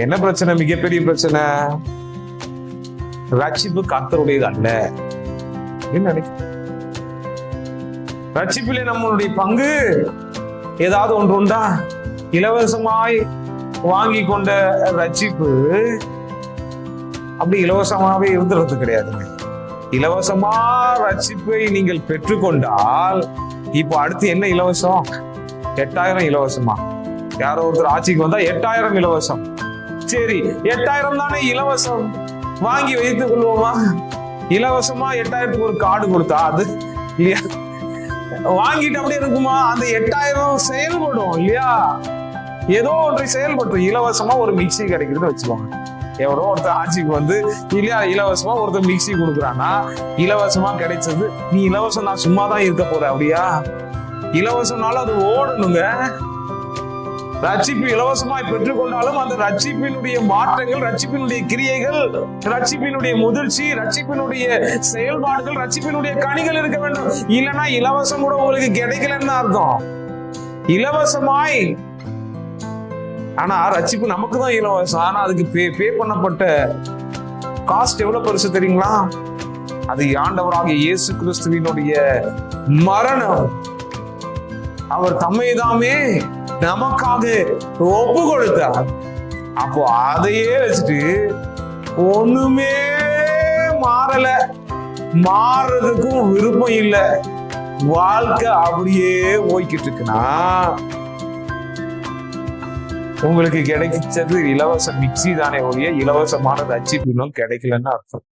என்ன பிரச்சனை? மிகப்பெரிய பிரச்சனை. ரட்சிப்பு கர்த்தருடையது அல்ல. என்ன நினைக்கிறேன்? ரட்சிப்பிலே நம்மளுடைய பங்கு ஏதாவது ஒன்று உண்டா? இலவசமாய் வாங்கி கொண்ட ரட்சிப்பு அப்படி இலவசமாவே இருந்துறது கிடையாதுங்க. இலவசமா ரட்சிப்பை நீங்கள் பெற்றுக்கொண்டால் இப்போ அடுத்து என்ன இலவசம்? 8000 இலவசமா? யாரோ ஒருத்தர் ஆட்சிக்கு வந்தா 8000 இலவசம். சரி, 8000 தானே இலவசம், வாங்கி வைத்துக் கொள்வோமா? இலவசமா 8000க்கு ஒரு கார்டு கொடுத்தா அது இல்லையா, வாங்கிட்டு அப்படியே இருக்குமா? அந்த 8000 செயல்படும் இல்லையா? ஏதோ ஒன்றை செயல்பட்டு இலவசமா ஒரு மிக்சி கிடைக்குதுன்னு வச்சுக்கோங்க. எவரோ ஒருத்தர் ஆட்சிக்கு வந்து இல்லையா இலவசமா ஒருத்தர் மிக்சி கொடுக்குறான்னா, இலவசமா கிடைச்சது, நீ இலவசம் நான் சும்மா தான் இருக்க போற அப்படியா? இலவசம்னாலும் அது ஓடணுங்க. ரட்சிப்பு இலவசமாய் பெற்றுக்கொண்டாலும் அந்த ரட்சிப்பினுடைய மாற்றங்கள், ரட்சிப்பினுடைய கிரியைகள், ரட்சிப்பினுடைய முதிர்ச்சி, ரட்சிப்பினுடைய செயல்பாடுகள், ரட்சிப்பினுடைய கனிகள் இருக்க வேண்டும். இல்லைன்னா இலவசம் கூட உங்களுக்கு கிடைக்கலன்னு அர்த்தம். இலவசமாய், ஆனா ரட்சிப்பு நமக்கு தான் இலவசம். ஆனா அதுக்கு பே பண்ணப்பட்ட காஸ்ட் எவ்வளவு பெருசு தெரியுங்களா? அது ஆண்டவராகிய இயேசு கிறிஸ்துவினுடைய மரணம். அவர் தம்மைதாமே நமக்காக ஒப்பு கொடுத்தார். அப்போ அதையே வச்சுட்டு ஒண்ணுமே மாறல, மாறுறதுக்கும் விருப்பம் இல்லை, வாழ்க்கை அப்படியே போய்கிட்டு இருக்குன்னா உங்களுக்கு கிடைச்சது இலவச மிக்சி தானே ஒழிய இலவசமான ரட்சிப்பு இன்னும் கிடைக்கலன்னு அர்த்தம்.